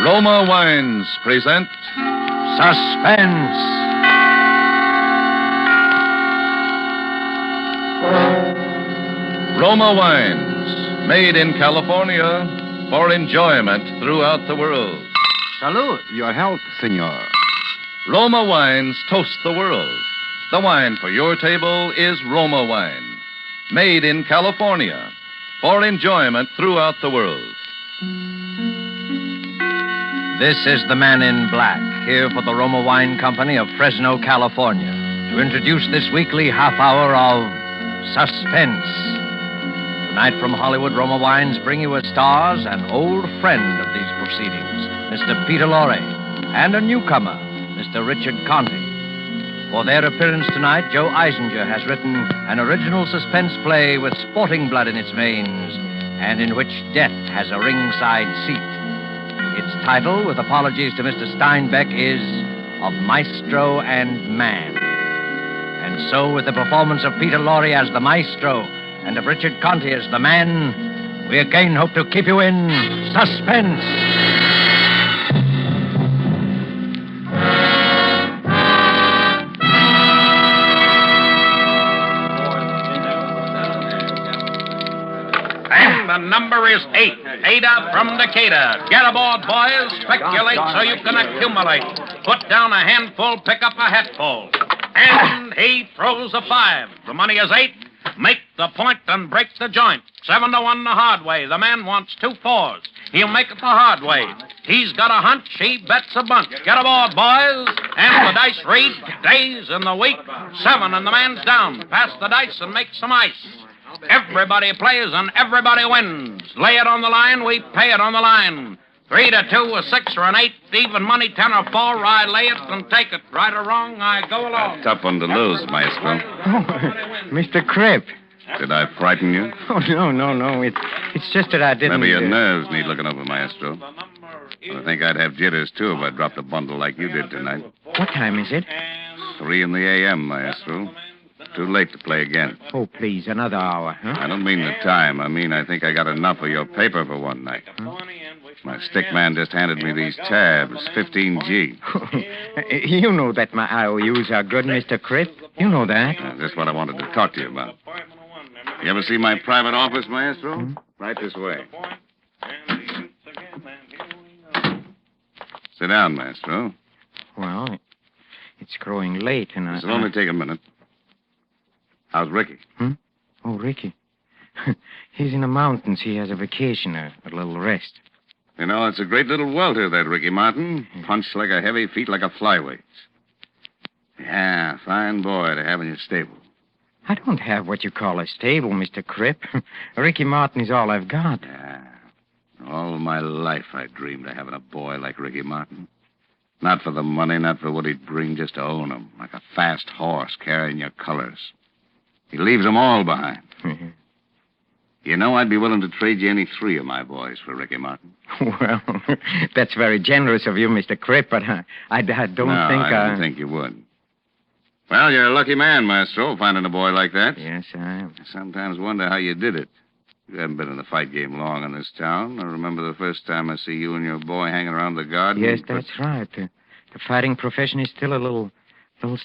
Roma Wines present Suspense. Roma Wines, made in California for enjoyment throughout the world. Salute. Your health, senor. Roma Wines toast the world. The wine for your table is Roma Wine, made in California for enjoyment throughout the world. This is the man in black, here for the Roma Wine Company of Fresno, California, to introduce this weekly half hour of Suspense. Tonight from Hollywood, Roma Wines bring you as stars an old friend of these proceedings, Mr. Peter Lorre, and a newcomer, Mr. Richard Conte. For their appearance tonight, Joe Eisinger has written an original suspense play with sporting blood in its veins, and in which death has a ringside seat. Its title, with apologies to Mr. Steinbeck, is Of Maestro and Man. And so, with the performance of Peter Lorre as the Maestro and of Richard Conte as the Man, we again hope to keep you in suspense. The number is 8. Ada from Decatur. Get aboard, boys. Speculate so you can accumulate. Put down a handful, pick up a hatful. And he throws a 5. The money is 8. Make the point and break the joint. 7-1 the hard way. The man wants 2 4s. He'll make it the hard way. He's got a hunch. He bets a bunch. Get aboard, boys. And the dice read days in the week. 7 and the man's down. Pass the dice and make some ice. Everybody plays and everybody wins. Lay it on the line, we pay it on the line. 3 to 2, a 6 or an 8, even money 10 or 4. I lay it and take it. Right or wrong, I go along. Tough one to lose, Maestro. Oh, Mr. Cribb. Did I frighten you? Oh, no. It's just that I didn't... Maybe your nerves need looking over, Maestro. I think I'd have jitters, too, if I dropped a bundle like you did tonight. What time is it? 3 in the a.m., Maestro. Too late to play again. Oh, please, another hour, huh? I don't mean the time. I think I got enough of your paper for one night. My stick man just handed me these tabs, 15G. You know that my IOUs are good, Mr. Cribb. You know that. That's what I wanted to talk to you about. You ever see my private office, Maestro? Right this way. Sit down, Maestro. Well, it's growing late, and This'll only take a minute. How's Ricky? Oh, Ricky. He's in the mountains. He has a vacation, a little rest. You know, it's a great little welter, that Ricky Martin. Punched like a heavy, feet like a flyweight. Yeah, fine boy to have in your stable. I don't have what you call a stable, Mr. Cribb. Ricky Martin is all I've got. Yeah. All my life I dreamed of having a boy like Ricky Martin. Not for the money, not for what he'd bring, just to own him. Like a fast horse carrying your colors. He leaves them all behind. You know, I'd be willing to trade you any 3 of my boys for Ricky Martin. Well, that's very generous of you, Mr. Cribb, but I don't think... I didn't think you would. Well, you're a lucky man, Maestro, finding a boy like that. Yes, I am. I sometimes wonder how you did it. You haven't been in the fight game long in this town. I remember the first time I see you and your boy hanging around the garden. Yes, that's right. The fighting profession is still a little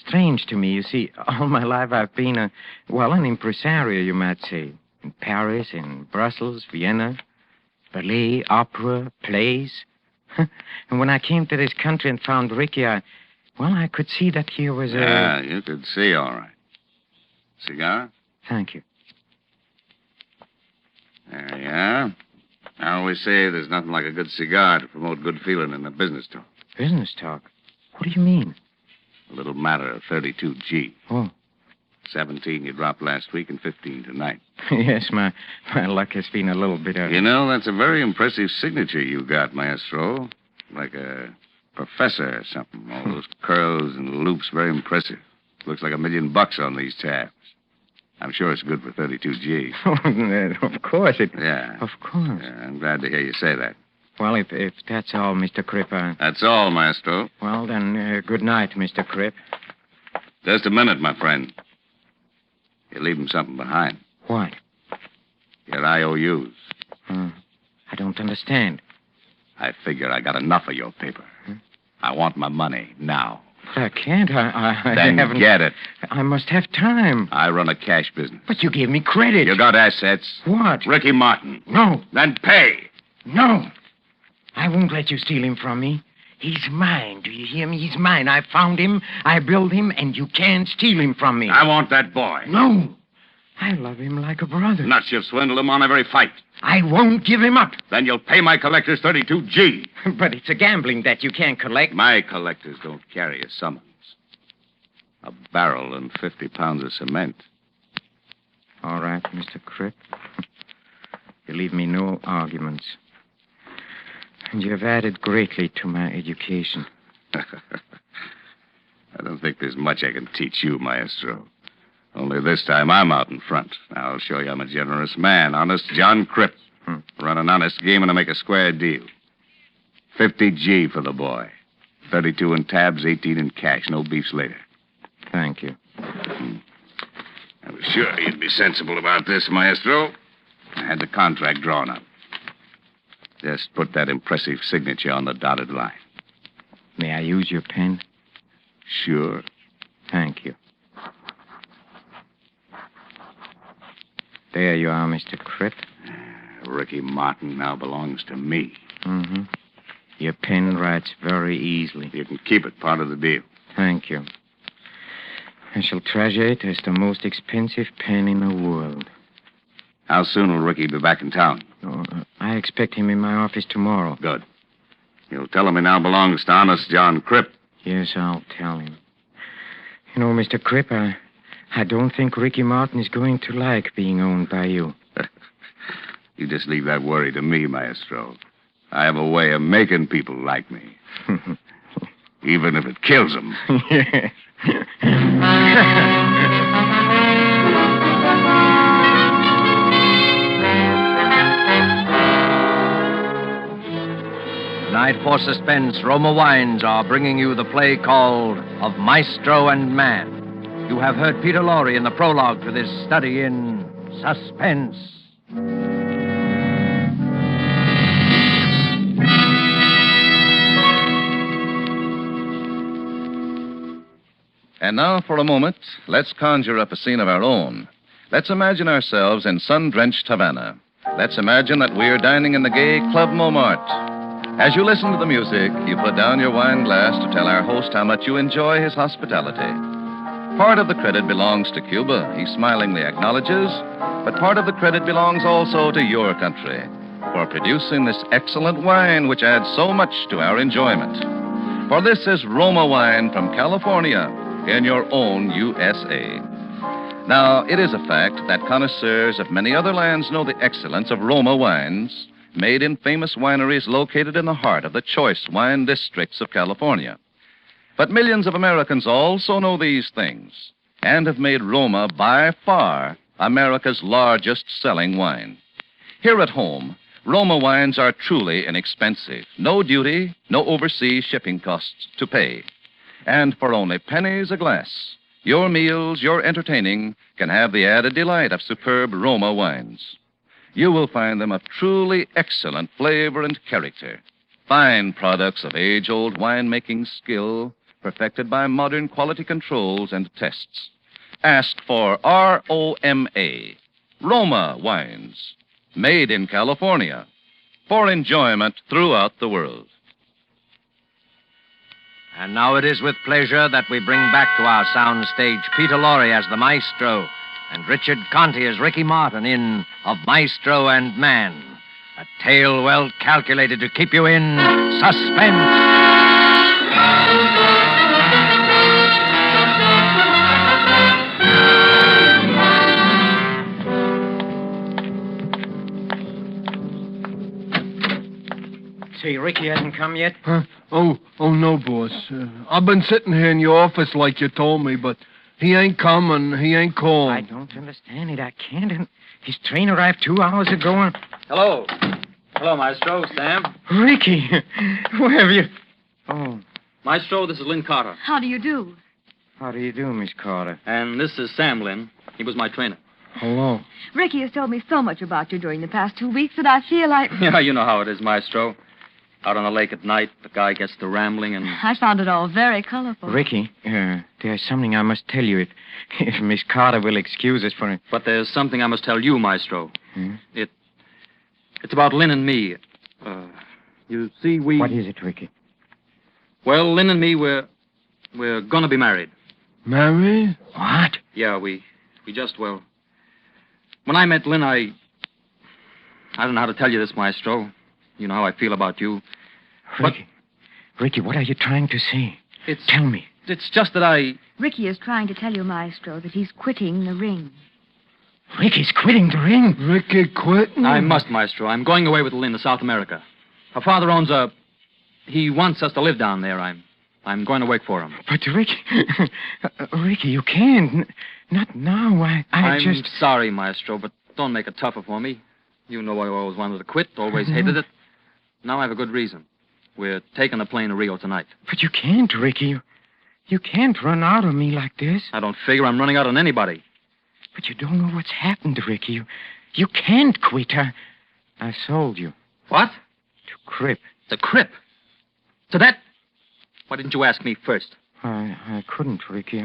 strange to me. You see, all my life I've been an impresario, you might say. In Paris, in Brussels, Vienna, ballet, opera, plays. And when I came to this country and found Ricky, I could see that here was a... Yeah, you could see, all right. Cigar? Thank you. There you are. I always say there's nothing like a good cigar to promote good feeling in the business talk. Business talk? What do you mean? A little matter of 32G. Oh. 17 you dropped last week and 15 tonight. Yes, my luck has been a little bit... You know, that's a very impressive signature you got, Maestro. Like a professor or something. All those curls and loops, very impressive. Looks like $1 million on these tabs. I'm sure it's good for 32G. Oh, of course it... Yeah. Of course. Yeah, I'm glad to hear you say that. Well, if that's all, Mr. Cribb, That's all, Maestro. Well, then, good night, Mr. Cribb. Just a minute, my friend. You're leaving something behind. What? Your IOUs. I don't understand. I figure I got enough of your paper. I want my money now. I can't. I Then haven't... get it. I must have time. I run a cash business. But you gave me credit. You got assets. What? Ricky Martin. No. Then pay. No. I won't let you steal him from me. He's mine. Do you hear me? He's mine. I found him. I built him, and you can't steal him from me. I want that boy. No. I love him like a brother. Nuts, you've swindled him on every fight. I won't give him up. Then you'll pay my collectors 32G. But it's a gambling debt you can't collect. My collectors don't carry a summons. A barrel and 50 pounds of cement. All right, Mr. Cripp. You leave me no arguments. And you have added greatly to my education. I don't think there's much I can teach you, Maestro. Only this time I'm out in front. Now I'll show you I'm a generous man. Honest John Cripp. Run an honest game and I make a square deal. 50G for the boy. 32 in tabs, 18 in cash. No beefs later. Thank you. I was sure you'd be sensible about this, Maestro. I had the contract drawn up. Just put that impressive signature on the dotted line. May I use your pen? Sure. Thank you. There you are, Mr. Cripp. Ricky Martin now belongs to me. Mm-hmm. Your pen writes very easily. You can keep it, part of the deal. Thank you. I shall treasure it as the most expensive pen in the world. How soon will Ricky be back in town? Oh, I expect him in my office tomorrow. Good. You'll tell him he now belongs to honest John Cripp. Yes, I'll tell him. You know, Mr. Cripp, I don't think Ricky Martin is going to like being owned by you. You just leave that worry to me, Maestro. I have a way of making people like me. Even if it kills them. Yes. Tonight for Suspense, Roma Wines are bringing you the play called Of Maestro and Man. You have heard Peter Lorre in the prologue to this study in Suspense. And now, for a moment, let's conjure up a scene of our own. Let's imagine ourselves in sun-drenched Havana. Let's imagine that we're dining in the gay Club Montmartre. As you listen to the music, you put down your wine glass to tell our host how much you enjoy his hospitality. Part of the credit belongs to Cuba, he smilingly acknowledges, but part of the credit belongs also to your country for producing this excellent wine which adds so much to our enjoyment. For this is Roma wine from California in your own USA. Now, it is a fact that connoisseurs of many other lands know the excellence of Roma wines made in famous wineries located in the heart of the choice wine districts of California. But millions of Americans also know these things and have made Roma by far America's largest selling wine. Here at home, Roma wines are truly inexpensive. No duty, no overseas shipping costs to pay. And for only pennies a glass, your meals, your entertaining can have the added delight of superb Roma wines. You will find them of truly excellent flavor and character. Fine products of age-old winemaking skill, perfected by modern quality controls and tests. Ask for R-O-M-A, Roma wines, made in California, for enjoyment throughout the world. And now it is with pleasure that we bring back to our sound stage Peter Lorre as the Maestro and Richard Conte as Ricky Martin in Of Maestro and Man, a tale well calculated to keep you in suspense. Say, Ricky hasn't come yet? Huh? Oh, no, boss. I've been sitting here in your office like you told me, but he ain't come and he ain't called. I don't understand it. I can't. And his train arrived 2 hours ago. And... Hello. Hello, Maestro. Sam. Ricky, where have you... Oh, Maestro, this is Lynn Carter. How do you do? how do you do, Miss Carter? And this is Sam Lynn. He was my trainer. Hello. Ricky has told me so much about you during the past 2 weeks that I feel like... Yeah, you know how it is, Maestro. Out on the lake at night, the guy gets to rambling and... I found it all very colorful. Ricky, there's something I must tell you. If Miss Carter will excuse us for it. But there's something I must tell you, Maestro. Hmm? It's about Lynn and me. You see, we... What is it, Ricky? Well, Lynn and me, we're gonna be married. Married? What? Yeah, we just, well... When I met Lynn, I don't know how to tell you this, Maestro. You know how I feel about you. Ricky, what are you trying to say? It's... Tell me. It's just that I... Ricky is trying to tell you, Maestro, that he's quitting the ring. Ricky's quitting the ring. Ricky quitting? I must, Maestro. I'm going away with Lynn to South America. Her father owns a... He wants us to live down there. I'm going to work for him. But, Ricky... Ricky, you can't. Not now. I'm just... sorry, Maestro, but don't make it tougher for me. You know I always wanted to quit, always hated it. Now I have a good reason. We're taking a plane to Rio tonight. But you can't, Ricky. You can't run out of me like this. I don't figure I'm running out on anybody. But you don't know what's happened, Ricky. You can't quit. I sold you. What? To Crip. The Crip? To that? Why didn't you ask me first? I couldn't, Ricky.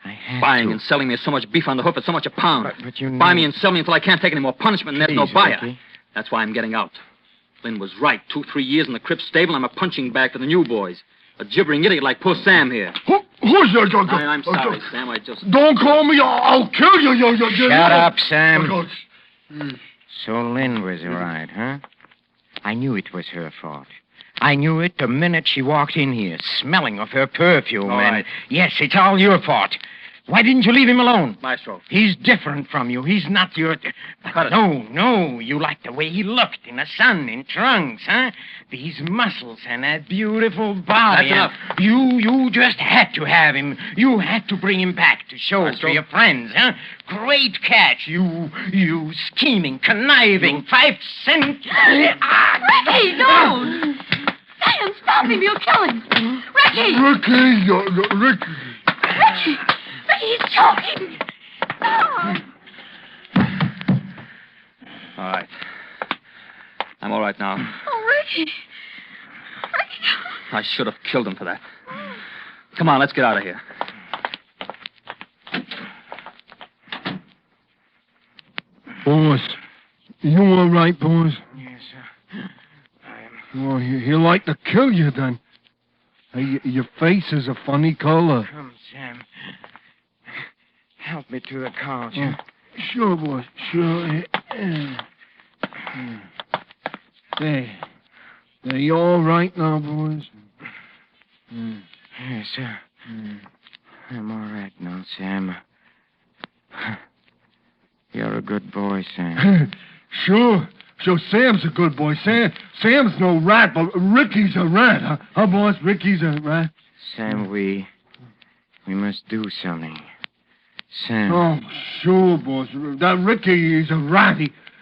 I had Buying to. and selling me so much beef on the hoof at so much a pound. But you know... Buy me and sell me until I can't take any more punishment and there's no Please, buyer. Ricky. That's why I'm getting out. Lynn was right. 2-3 years in the Crip stable, I'm a punching bag to the new boys. A gibbering idiot like poor Sam here. Who's that? I'm sorry, Sam. I just... Don't call me. I'll kill you. Shut up, Sam. So Lynn was right, huh? I knew it was her fault. I knew it the minute she walked in here, smelling of her perfume. All right. Yes, it's all your fault. Why didn't you leave him alone? Maestro. He's different from you. He's not your... Cut it. No. You like the way he looked in the sun, in trunks, huh? These muscles and that beautiful body. That's enough. You just had to have him. You had to bring him back to show Maestro. to your friends, huh? Great catch. You scheming, conniving, 5 cent... Ricky, no! Sam, stop him. You'll kill him. Ricky! Ricky. Ricky, he's choking. Oh. All right. I'm all right now. Oh, Ricky. I should have killed him for that. Come on, let's get out of here. Boss, you all right, boss? Yes, sir. Well, he'd like to kill you then. Hey, your face is a funny color. Come, Sam. Help me to the couch. Oh, sure, boss. Sure. There, you all right now, boys? Yes, sir. I'm all right now, Sam. You're a good boy, Sam. Sure. Sam's a good boy. Sam's no rat, but Ricky's a rat, huh? Huh, boss? Ricky's a rat. Sam, we must do something. Sam. Oh, sure, boss. That Ricky is a rat.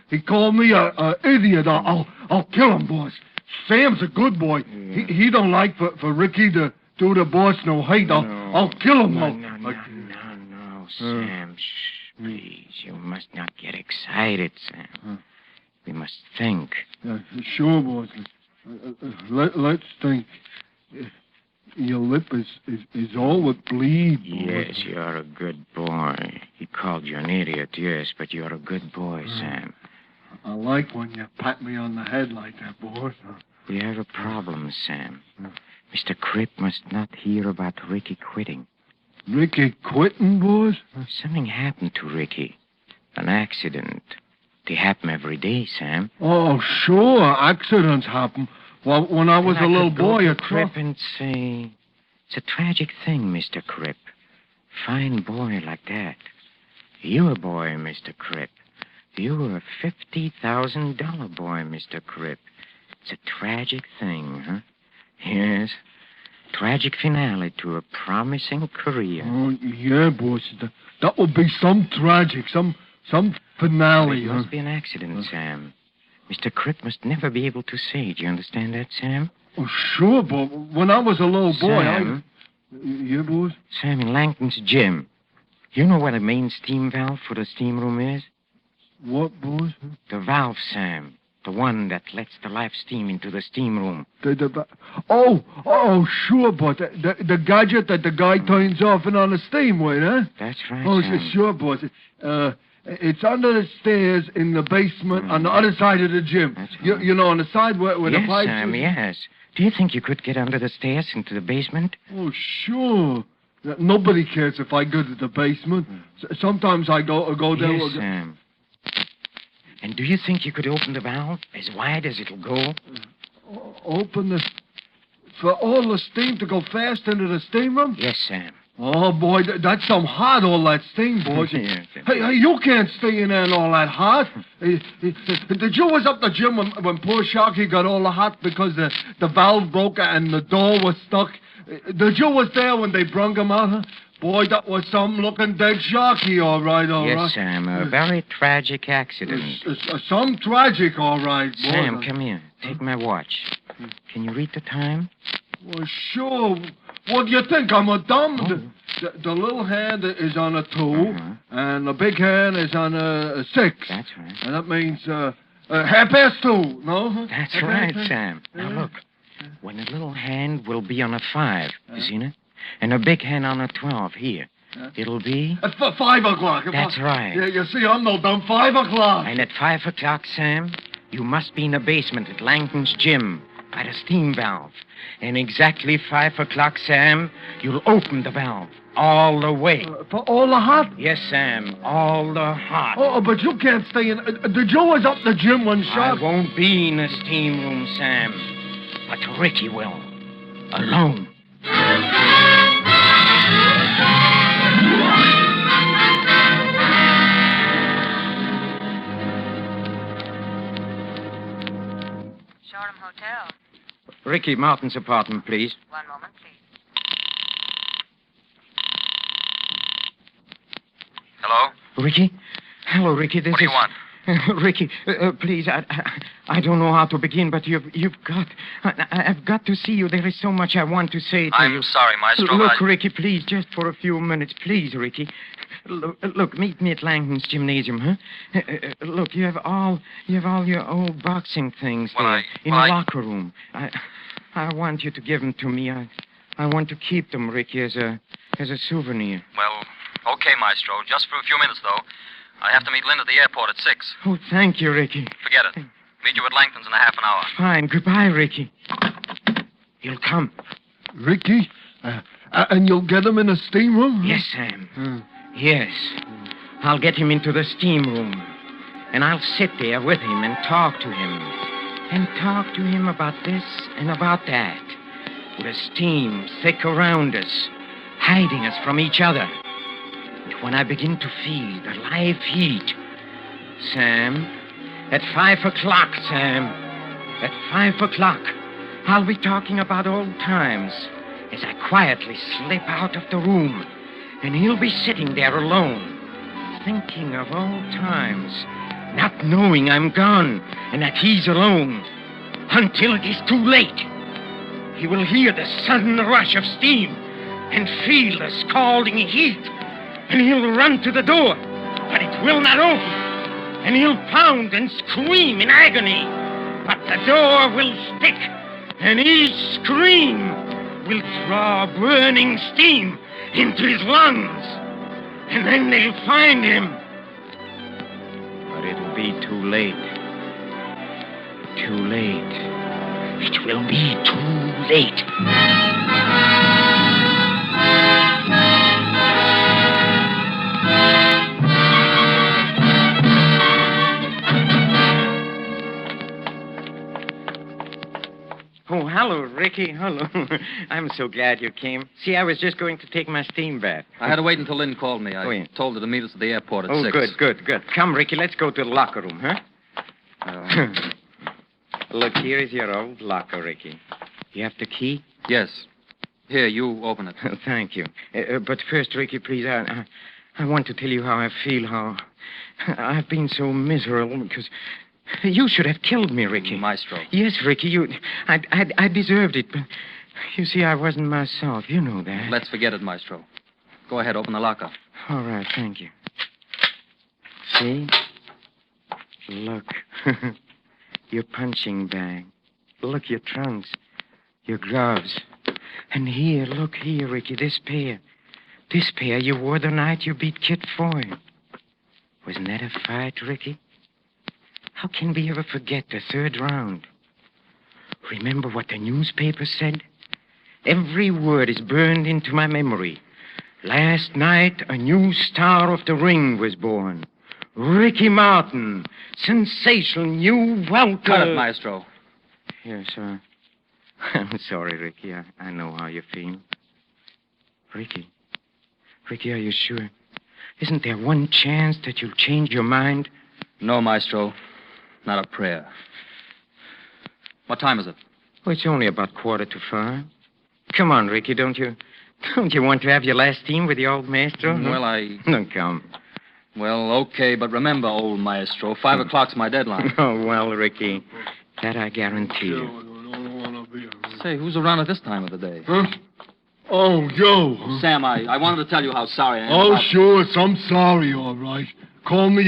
He called me a idiot. I'll kill him, boss. Sam's a good boy. Yeah. He don't like for Ricky to do the boss no hate. I'll kill him. No, Sam. Shh, please. You must not get excited, Sam. We must think. Sure, boss. Let's think. Your lip is all with bleed. Yes, you're a good boy. He called you an idiot, yes, but you're a good boy, Sam. I like when you pat me on the head like that, boss. We have a problem, Sam. Mr. Crip must not hear about Ricky quitting. Ricky quitting, boss? Something happened to Ricky. An accident. They happen every day, Sam. Oh, sure. Accidents happen. Well, when I was a little boy, a Crip and say, it's a tragic thing, Mr. Crip. Fine boy like that. You a boy, Mr. Crip. You a $50,000 boy, Mr. Crip. It's a tragic thing, huh? Yes. Tragic finale to a promising career. Oh, yeah, boss. That would be some tragic, some finale, It huh? must be an accident, Sam. Mr. Crip must never be able to say. Do you understand that, Sam? Oh, sure, but when I was a little boy, Sam? Yeah, boss? Sam, in Langton's gym. You know what a main steam valve for the steam room is? What, boss? The valve, Sam. The one that lets the live steam into the steam room. Oh, sure, boss. The gadget that the guy turns off and on the steam with, huh? That's right, Oh, Sam. sure, boss. It's under the stairs in the basement on the other side of the gym. That's You know, on the side where the Yes, pipes... Sam, yes. Do you think you could get under the stairs into the basement? Oh, sure. Nobody cares if I go to the basement. Sometimes I go there... Yes, Sam. And do you think you could open the valve as wide as it'll go? Open the... For all the steam to go fast into the steam room? Yes, Sam. Oh, boy, that's some hot, all that steam, boys. Yes. Hey, you can't stay in there in all that hot. Did you was up the gym when poor Sharky got all the hot because the valve broke and the door was stuck? The Jew was there when they brung him out, huh? Boy, that was some looking dead Sharky, all right. Yes, Sam, a very tragic accident. Some tragic, all right, boy. Sam, come here. Take my watch. Can you read the time? Well, sure. What do you think? I'm a dumb. The little hand is on a 2, and the big hand is on a 6. That's right. And that means 2:30, no? That's right, Sam. Now, look. When a little hand will be on a 5, you seen it? And a big hand on a 12, here. It'll be... At 5 o'clock. That's right. Yeah, you see, I'm no dumb. 5 o'clock. And at 5 o'clock, Sam, you must be in the basement at Langton's gym by the steam valve. And exactly 5 o'clock, Sam, you'll open the valve all the way. For all the hot? Yes, Sam, all the hot. Oh, but you can't stay in... The Joe was up the gym when I won't be in the steam room, Sam. But Ricky will. Alone. Shoreham Hotel. Ricky Martin's apartment, please. One moment, please. Hello? Ricky? Hello, Ricky. This What do you is... want? Ricky, please, I don't know how to begin, but I've got to see you. There is so much I want to say to you. I'm sorry, Maestro. Look, Ricky, please, just for a few minutes. Please, Ricky. Look, meet me at Langton's gymnasium, huh? Look, you have all your old boxing things there in the locker room. I want you to give them to me. I want to keep them, Ricky, as a souvenir. Well, okay, Maestro. Just for a few minutes, though. I have to meet Lynn at the airport at 6. Oh, thank you, Ricky. Forget it. Meet you at Langton's in a half an hour. Fine. Goodbye, Ricky. He'll come. Ricky? And you'll get him in a steam room? Yes, Sam. Yes. I'll get him into the steam room. And I'll sit there with him and talk to him. And talk to him about this and about that. With the steam thick around us, hiding us from each other. And when I begin to feel the live heat, Sam, at 5 o'clock, Sam, at 5 o'clock, I'll be talking about old times as I quietly slip out of the room, and he'll be sitting there alone, thinking of old times, not knowing I'm gone and that he's alone, until it is too late. He will hear the sudden rush of steam and feel the scalding heat, and he'll run to the door, but it will not open. And he'll pound and scream in agony. But the door will stick, and his scream will draw burning steam into his lungs. And then they'll find him. But it'll be too late. Too late. It will be too late. Oh, hello, Ricky. Hello. I'm so glad you came. See, I was just going to take my steam bath. I had to wait until Lynn called me. I told her to meet us at the airport at 6. Good. Come, Ricky, let's go to the locker room, huh? Look, here is your old locker, Ricky. You have the key? Yes. Here, you open it. Thank you. But first, Ricky, please, I want to tell you how I feel, how I've been so miserable because... You should have killed me, Ricky. Maestro. Yes, Ricky, I deserved it, but you see, I wasn't myself. You know that. Let's forget it, Maestro. Go ahead, open the locker. All right, thank you. See? Look. your punching bag. Look, your trunks, your gloves. And here, look here, Ricky, this pair. This pair you wore the night you beat Kit Foy. Wasn't that a fight, Ricky? How can we ever forget the third round? Remember what the newspaper said? Every word is burned into my memory. Last night, a new star of the ring was born. Ricky Martin. Sensational new welcome. Cut it, Maestro. Yes, sir. I'm sorry, Ricky. I know how you feel. Ricky, are you sure? Isn't there one chance that you'll change your mind? No, Maestro. Not a prayer. What time is it? Oh, it's only about 4:45. Come on, Ricky, don't you want to have your last team with the old Maestro? Well, No, come. Well, okay, but remember, old Maestro, 5 o'clock's my deadline. Oh, well, Ricky, that I guarantee you. Say, who's around at this time of the day? Huh? Oh, Joe. Sam, I wanted to tell you how sorry I am. Oh, sure. I'm sorry, all right. Call me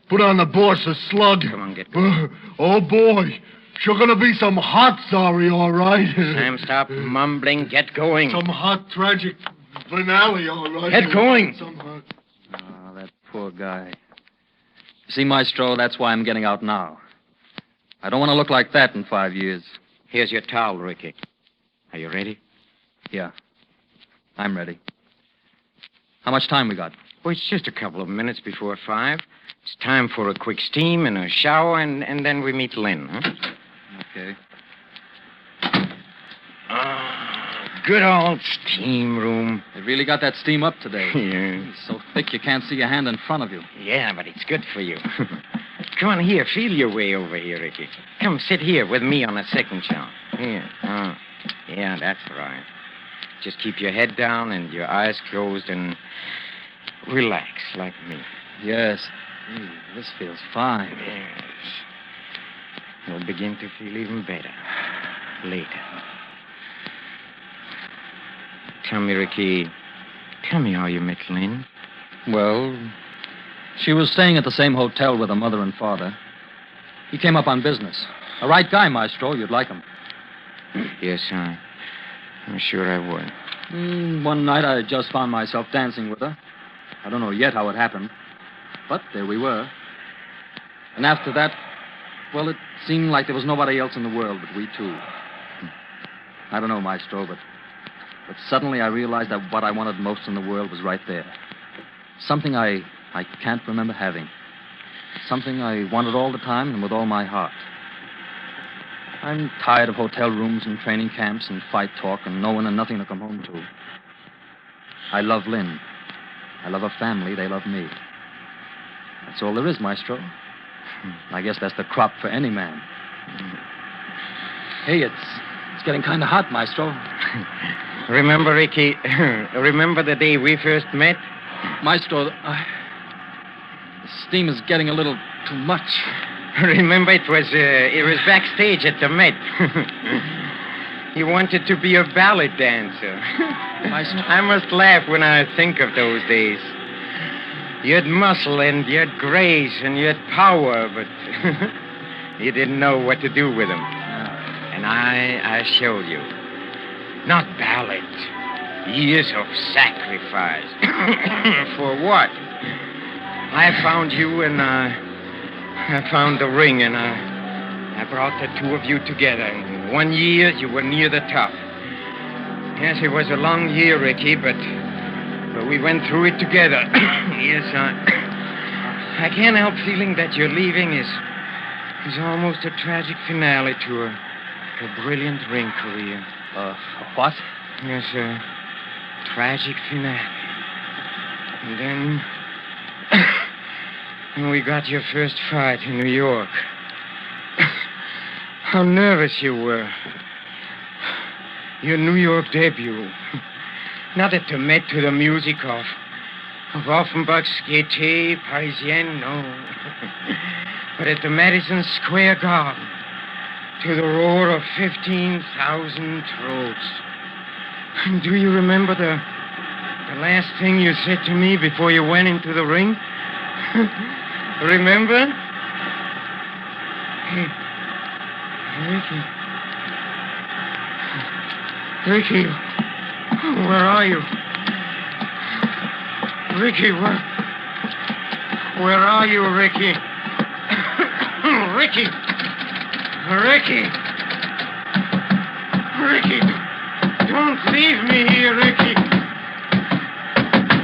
put on the boss a slug. Come on, get going. Oh, boy. Sure gonna be some hot sorry, all right. Sam, stop mumbling. Get going. Some hot, tragic finale, all right. Get going. Some hot... Oh, that poor guy. See, Maestro, that's why I'm getting out now. I don't want to look like that in 5 years. Here's your towel, Ricky. Are you ready? Yeah, I'm ready. How much time we got? Well, it's just a couple of minutes before 5. It's time for a quick steam and a shower, and then we meet Lynn, huh? Okay. Good old steam room. They really got that steam up today. Yeah. It's so thick you can't see your hand in front of you. Yeah, but it's good for you. Come on here, feel your way over here, Ricky. Come sit here with me on the second chair. Here. Yeah, that's right. Just keep your head down and your eyes closed and relax like me. Yes. This feels fine. Yes. You'll begin to feel even better later. Tell me, Ricky, tell me how you met Lynn. Well, she was staying at the same hotel with her mother and father. He came up on business. A right guy, Maestro. You'd like him. Yes, I'm sure I would. One night I just found myself dancing with her. I don't know yet how it happened. But there we were. And after that, well, it seemed like there was nobody else in the world but we two. I don't know, Maestro, but suddenly I realized that what I wanted most in the world was right there. Something I can't remember having. Something I wanted all the time and with all my heart. I'm tired of hotel rooms and training camps and fight talk and no one and nothing to come home to. I love Lynn. I love her family. They love me. That's all there is, Maestro. I guess that's the crop for any man. Hey, it's getting kind of hot, Maestro. Remember, Ricky, remember the day we first met? Maestro, the steam is getting a little too much. Remember, it was backstage at the Met. You wanted to be a ballet dancer. Maestro. I must laugh when I think of those days. You had muscle and you had grace and you had power, but you didn't know what to do with them. And I showed you. Not ballet. Years of sacrifice. For what? I found you and I found the ring and I brought the two of you together. In 1 year, you were near the top. Yes, it was a long year, Ricky, but we went through it together. Yes, I can't help feeling that your leaving is almost a tragic finale to a brilliant ring career. What? Yes, a tragic finale. And then when we got your first fight in New York. How nervous you were. Your New York debut. Not at the Met to the music of Offenbach's Gaîté Parisienne, no. But at the Madison Square Garden to the roar of 15,000 throats. And do you remember the last thing you said to me before you went into the ring? Remember? Ricky, where are you? Ricky, where are you, Ricky? Ricky! Ricky, don't leave me here, Ricky.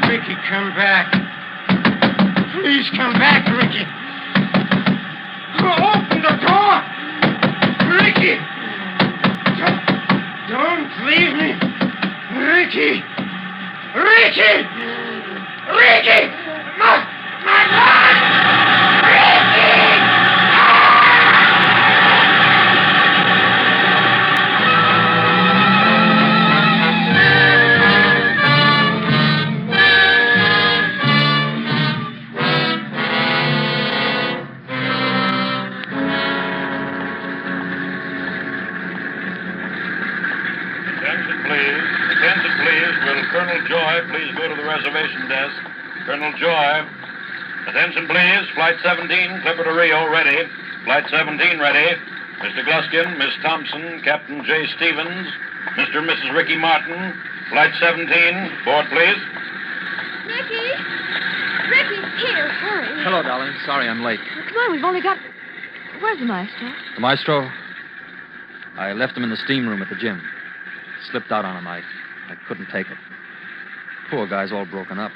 Ricky, come back. Please come back, Ricky. Open the door! Ricky! Don't leave me! Ricky! My God! Ricky! Attention, please. Will Colonel Joy please go to the reservation desk? Colonel Joy. Attention, please. Flight 17, Clipper to Rio, ready. Flight 17, ready. Mr. Gluskin, Miss Thompson, Captain J. Stevens, Mr. and Mrs. Ricky Martin. Flight 17, board, please. Ricky! Here, hurry. Hello, darling. Sorry I'm late. Come on, we've only got... Where's the Maestro? The Maestro? I left him in the steam room at the gym. Slipped out on him. I couldn't take it. Poor guy's all broken up.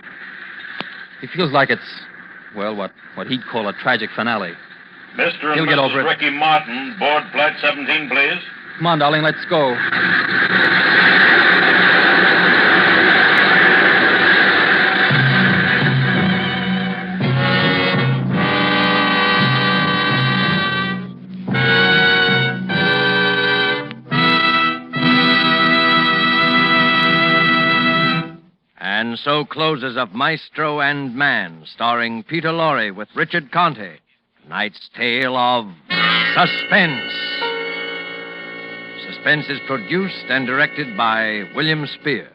He feels like it's, well, what he'd call a tragic finale. Mr. He'll and get over Mrs. it. Ricky Martin, board Flight 17, please. Come on, darling, let's go. And so closes Of Maestro and Man, starring Peter Lorre with Richard Conte. Tonight's tale of Suspense. Suspense is produced and directed by William Spear.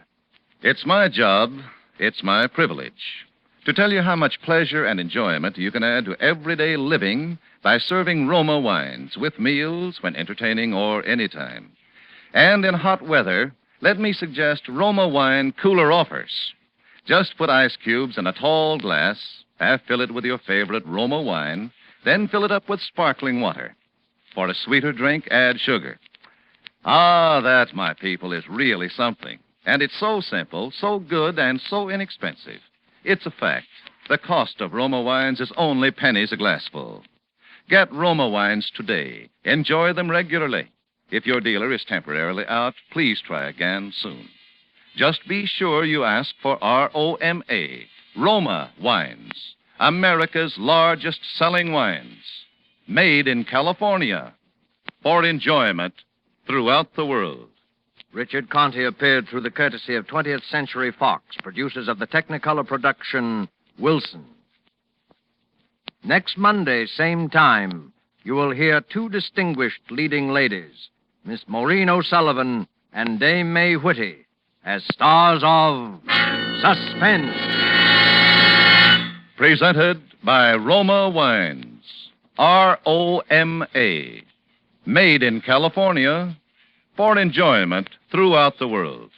It's my job, it's my privilege, to tell you how much pleasure and enjoyment you can add to everyday living by serving Roma wines with meals, when entertaining, or any time. And in hot weather, let me suggest Roma wine cooler offers. Just put ice cubes in a tall glass, half fill it with your favorite Roma wine, then fill it up with sparkling water. For a sweeter drink, add sugar. Ah, that, my people, is really something. And it's so simple, so good, and so inexpensive. It's a fact. The cost of Roma wines is only pennies a glassful. Get Roma wines today. Enjoy them regularly. If your dealer is temporarily out, please try again soon. Just be sure you ask for ROMA, Roma Wines, America's largest selling wines, made in California, for enjoyment throughout the world. Richard Conte appeared through the courtesy of 20th Century Fox, producers of the Technicolor production Wilson. Next Monday, same time, you will hear two distinguished leading ladies, Miss Maureen O'Sullivan and Dame May Whitty, as stars of Suspense. Presented by Roma Wines, ROMA, made in California, for enjoyment throughout the world.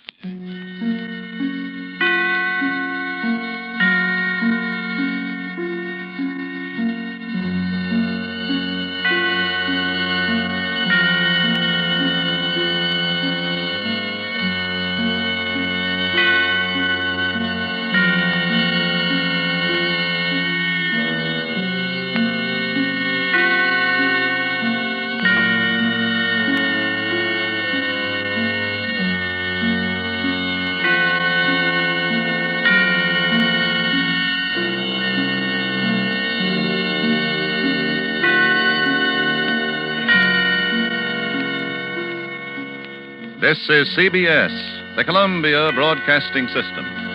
This is CBS, the Columbia Broadcasting System.